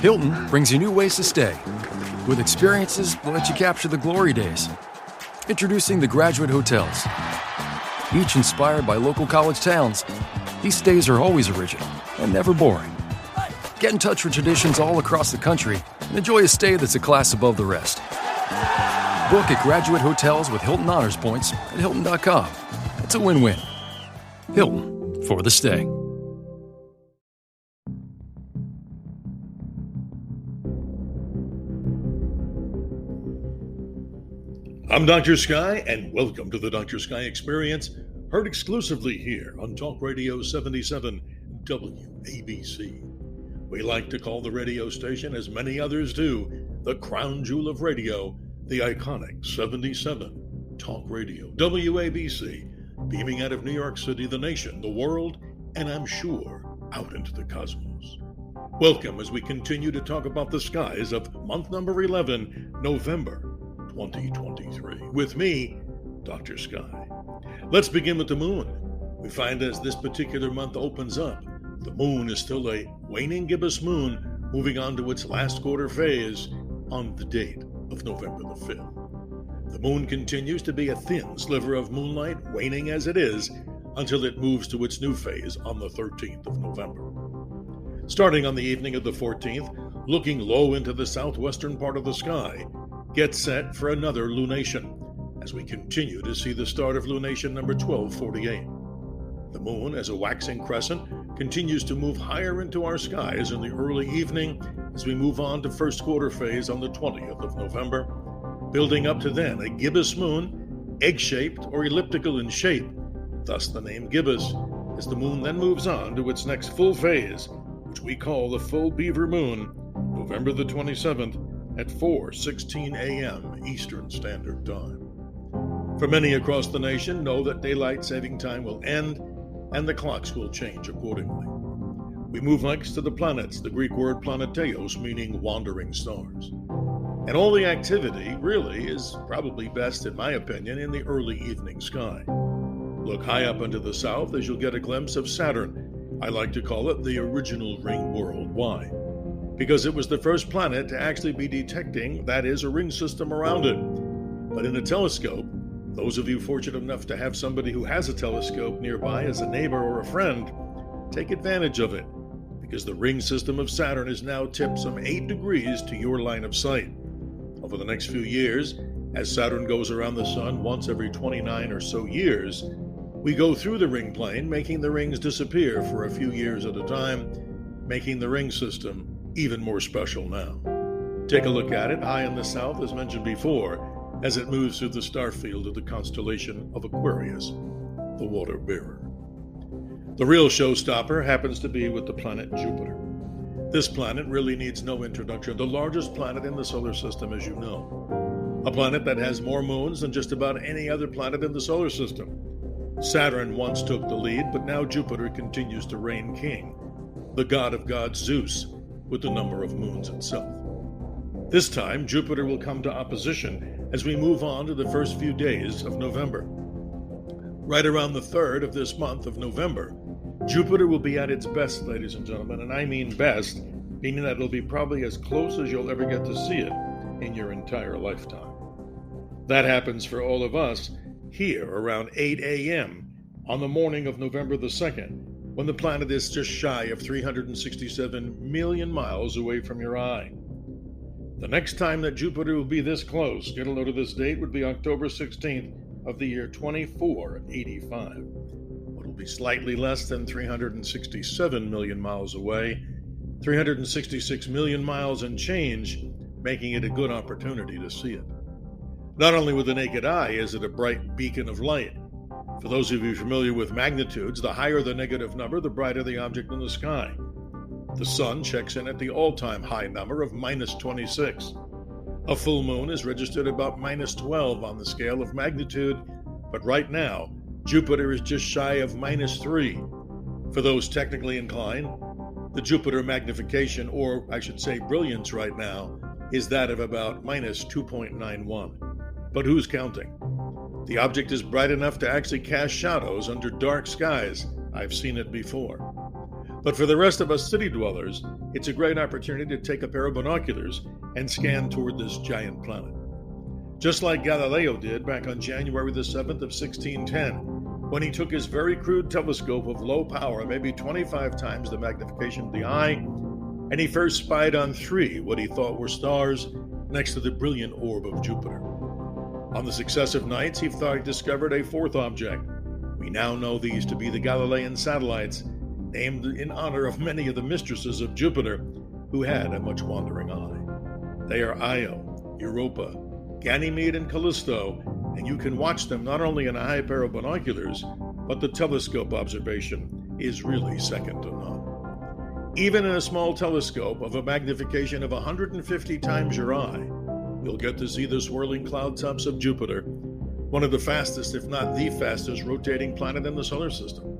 Hilton brings you new ways to stay, with experiences that let you capture the glory days. Introducing the Graduate Hotels. Each inspired by local college towns, these stays are always original and never boring. Get in touch with traditions all across the country and enjoy a stay that's a class above the rest. Book at Graduate Hotels with Hilton Honors Points at Hilton.com. It's a win-win. Hilton, for the stay. I'm Dr. Sky, and welcome to the Dr. Sky Experience, heard exclusively here on Talk Radio 77 WABC. We like to call the radio station, as many others do, the crown jewel of radio, the iconic 77 Talk Radio, WABC, beaming out of New York City, the nation, the world, and I'm sure out into the cosmos. Welcome as we continue to talk about the skies of month number 11, November 2023. With me, Dr. Sky. Let's begin with the moon. We find as this particular month opens up, the moon is still a waning gibbous moon, moving on to its last quarter phase on the date of November the 5th. The moon continues to be a thin sliver of moonlight, waning as it is, until it moves to its new phase on the 13th of November. Starting on the evening of the 14th, looking low into the southwestern part of the sky, get set for another lunation, as we continue to see the start of lunation number 1248. The moon, as a waxing crescent, continues to move higher into our skies in the early evening as we move on to first quarter phase on the 20th of November, building up to then a gibbous moon, egg-shaped or elliptical in shape, thus the name gibbous, as the moon then moves on to its next full phase, which we call the full beaver moon, November the 27th, at 4:16 a.m. Eastern Standard Time. For many across the nation know that daylight saving time will end and the clocks will change accordingly. We move next to the planets, the Greek word planeteos, meaning wandering stars. And all the activity really is probably best, in my opinion, in the early evening sky. Look high up into the south as you'll get a glimpse of Saturn. I like to call it the original ring world. Why? Because it was the first planet to actually be detecting, that is, a ring system around it. But in a telescope, those of you fortunate enough to have somebody who has a telescope nearby as a neighbor or a friend, take advantage of it, because the ring system of Saturn is now tipped some 8 degrees to your line of sight. Over the next few years, as Saturn goes around the sun once every 29 or so years, we go through the ring plane, making the rings disappear for a few years at a time, making the ring system even more special now. Take a look at it high in the south, as mentioned before, as it moves through the star field of the constellation of Aquarius, the water bearer. The real showstopper happens to be with the planet Jupiter. This planet really needs no introduction, the largest planet in the solar system, as you know. A planet that has more moons than just about any other planet in the solar system. Saturn once took the lead, but now Jupiter continues to reign king, the god of gods, Zeus, with the number of moons itself. This time, Jupiter will come to opposition as we move on to the first few days of November. Right around the 3rd of this month of November, Jupiter will be at its best, ladies and gentlemen, and I mean best, meaning that it'll be probably as close as you'll ever get to see it in your entire lifetime. That happens for all of us here around 8 a.m. on the morning of November the 2nd, when the planet is just shy of 367 million miles away from your eye. The next time that Jupiter will be this close, get a load of this date, would be October 16th of the year 2485. It'll be slightly less than 367 million miles away, 366 million miles and change, making it a good opportunity to see it. Not only with the naked eye is it a bright beacon of light. For those of you familiar with magnitudes, the higher the negative number, the brighter the object in the sky. The sun checks in at the all-time high number of -26. A full moon is registered about -12 on the scale of magnitude, but right now, Jupiter is just shy of -3. For those technically inclined, the Jupiter magnification, or I should say brilliance right now, is that of about -2.91. But who's counting? The object is bright enough to actually cast shadows under dark skies. I've seen it before. But for the rest of us city dwellers, it's a great opportunity to take a pair of binoculars and scan toward this giant planet. Just like Galileo did back on January the 7th of 1610, when he took his very crude telescope of low power, maybe 25 times the magnification of the eye, and he first spied on 3 what he thought were stars next to the brilliant orb of Jupiter. On the successive nights, he thought he discovered a 4th object. We now know these to be the Galilean satellites, named in honor of many of the mistresses of Jupiter who had a much wandering eye. They are Io, Europa, Ganymede, and Callisto, and you can watch them not only in a high pair of binoculars, but the telescope observation is really second to none. Even in a small telescope of a magnification of 150 times your eye, you'll get to see the swirling cloud tops of Jupiter, one of the fastest, if not the fastest, rotating planet in the solar system.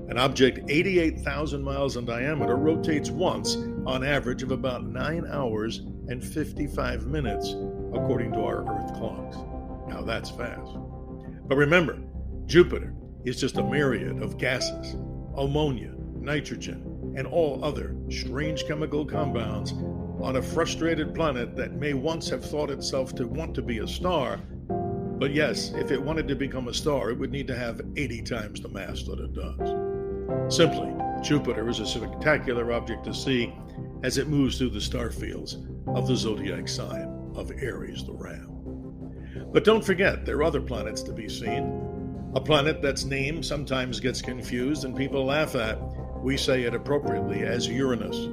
An object 88,000 miles in diameter rotates once on average of about 9 hours and 55 minutes, according to our Earth clocks. Now that's fast. But remember, Jupiter is just a myriad of gases, ammonia, nitrogen, and all other strange chemical compounds on a frustrated planet that may once have thought itself to want to be a star. But yes, if it wanted to become a star, it would need to have 80 times the mass that it does. Simply, Jupiter is a spectacular object to see as it moves through the star fields of the zodiac sign of Aries the Ram. But don't forget, there are other planets to be seen. A planet that's name sometimes gets confused and people laugh at. We say it appropriately as Uranus.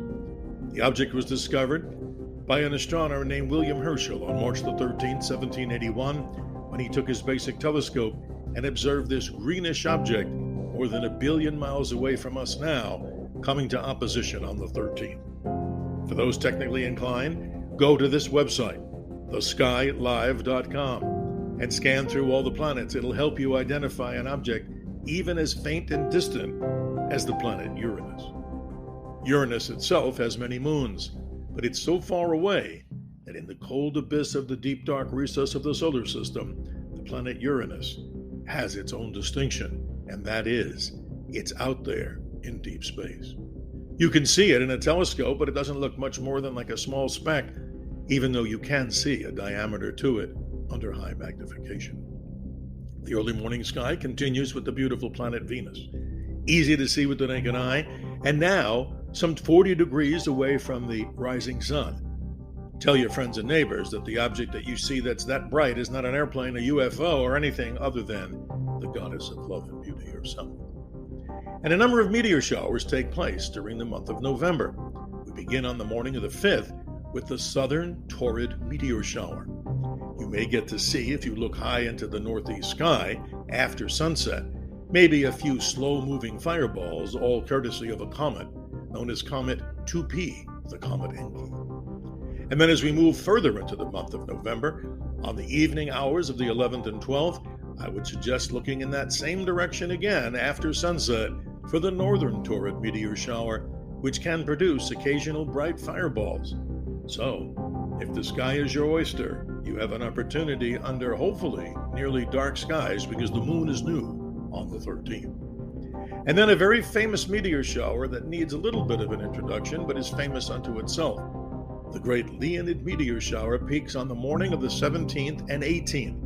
The object was discovered by an astronomer named William Herschel on March the 13th, 1781, when he took his basic telescope and observed this greenish object more than 1 billion miles away from us now, coming to opposition on the 13th. For those technically inclined, go to this website, theskylive.com, and scan through all the planets. It'll help you identify an object even as faint and distant as the planet Uranus. Uranus itself has many moons, but it's so far away that in the cold abyss of the deep dark recess of the solar system, the planet Uranus has its own distinction, and that is, it's out there in deep space. You can see it in a telescope, but it doesn't look much more than like a small speck, even though you can see a diameter to it under high magnification. The early morning sky continues with the beautiful planet Venus, easy to see with the naked eye, and now some 40 degrees away from the rising sun. Tell your friends and neighbors that the object that you see that's that bright is not an airplane, a UFO, or anything other than the goddess of love and beauty herself. And a number of meteor showers take place during the month of November. We begin on the morning of the 5th with the Southern Torrid Meteor Shower. You may get to see, if you look high into the northeast sky after sunset, maybe a few slow-moving fireballs, all courtesy of a comet known as Comet 2P, the Comet Encke. And then as we move further into the month of November, on the evening hours of the 11th and 12th, I would suggest looking in that same direction again after sunset for the Northern Torrid Meteor Shower, which can produce occasional bright fireballs. So, if the sky is your oyster, you have an opportunity under hopefully nearly dark skies because the moon is new on the 13th. And then a very famous meteor shower that needs a little bit of an introduction but is famous unto itself. The great Leonid meteor shower peaks on the morning of the 17th and 18th.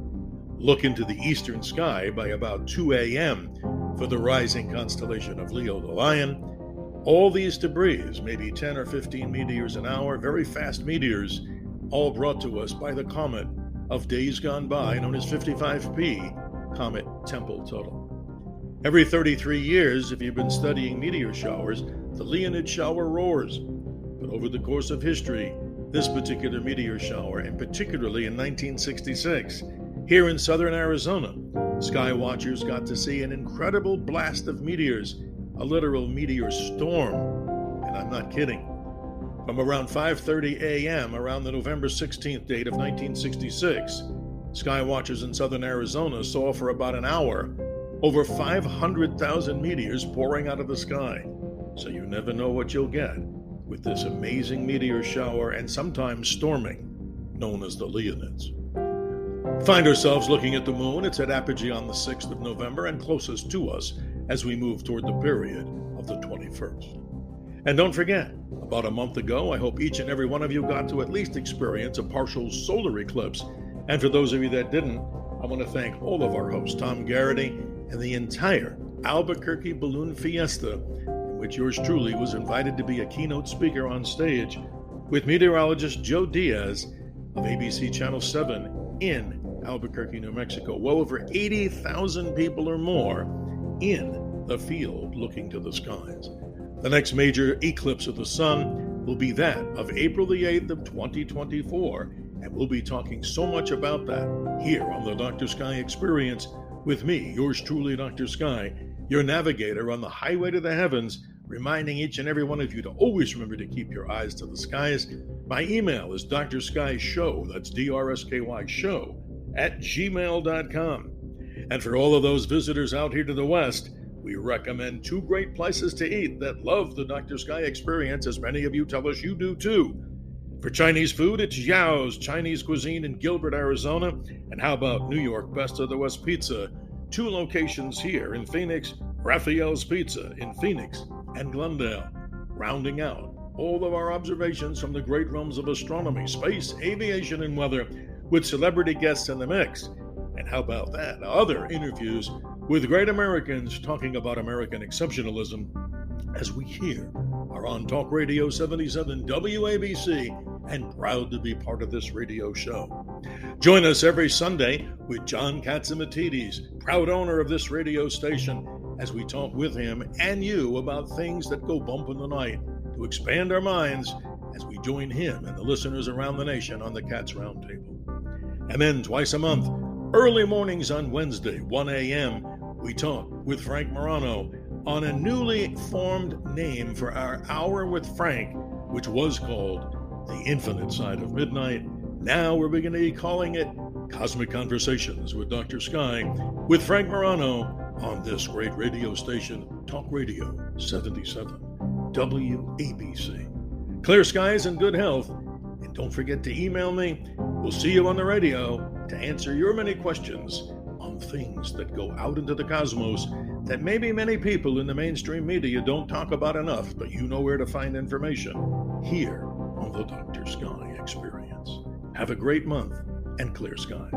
Look into the eastern sky by about 2 a.m. for the rising constellation of Leo the Lion. All these debris, maybe 10 or 15 meteors an hour, very fast meteors, all brought to us by the comet of days gone by, known as 55P, Comet Tempel-Tuttle. Every 33 years, if you've been studying meteor showers, the Leonid shower roars. But over the course of history, this particular meteor shower, and particularly in 1966, here in southern Arizona, sky watchers got to see an incredible blast of meteors, a literal meteor storm, and I'm not kidding. From around 5:30 a.m. around the November 16th date of 1966, sky watchers in southern Arizona saw for about an hour over 500,000 meteors pouring out of the sky. So you never know what you'll get with this amazing meteor shower and sometimes storming, known as the Leonids. Find ourselves looking at the moon. It's at apogee on the 6th of November and closest to us as we move toward the period of the 21st. And don't forget, about a month ago, I hope each and every one of you got to at least experience a partial solar eclipse. And for those of you that didn't, I want to thank all of our hosts, Tom Garrity, and the entire Albuquerque Balloon Fiesta, in which yours truly was invited to be a keynote speaker on stage with meteorologist Joe Diaz of ABC Channel 7 in Albuquerque, New Mexico. Well over 80,000 people or more in the field looking to the skies. The next major eclipse of the sun will be that of April the 8th of 2024, and we'll be talking so much about that here on the Dr. Sky Experience with me, yours truly, Dr. Sky, your navigator on the highway to the heavens, reminding each and every one of you to always remember to keep your eyes to the skies. My email is drsky.show, that's DRSKY show, @gmail.com. And for all of those visitors out here to the west, we recommend two great places to eat that love the Dr. Sky Experience, as many of you tell us you do too. For Chinese food, it's Yao's Chinese Cuisine in Gilbert, Arizona. And how about New York Best of the West Pizza? Two locations here in Phoenix, Raphael's Pizza in Phoenix and Glendale. Rounding out all of our observations from the great realms of astronomy, space, aviation, and weather, with celebrity guests in the mix. And how about that? Other interviews with great Americans talking about American exceptionalism, as we here are on Talk Radio 77 WABC and proud to be part of this radio show. Join us every Sunday with John Katsimatidis, proud owner of this radio station, as we talk with him and you about things that go bump in the night to expand our minds as we join him and the listeners around the nation on the Cats Roundtable. And then twice a month, early mornings on Wednesday, 1 a.m., we talk with Frank Morano on a newly formed name for our Hour with Frank, which was called The Infinite Side of Midnight. Now we're going to be calling it Cosmic Conversations with Dr. Sky, with Frank Morano on this great radio station, Talk Radio 77 WABC. Clear skies and good health. And don't forget to email me. We'll see you on the radio to answer your many questions on things that go out into the cosmos that maybe many people in the mainstream media don't talk about enough, but you know where to find information here on the Dr. Sky Experience. Have a great month and clear skies.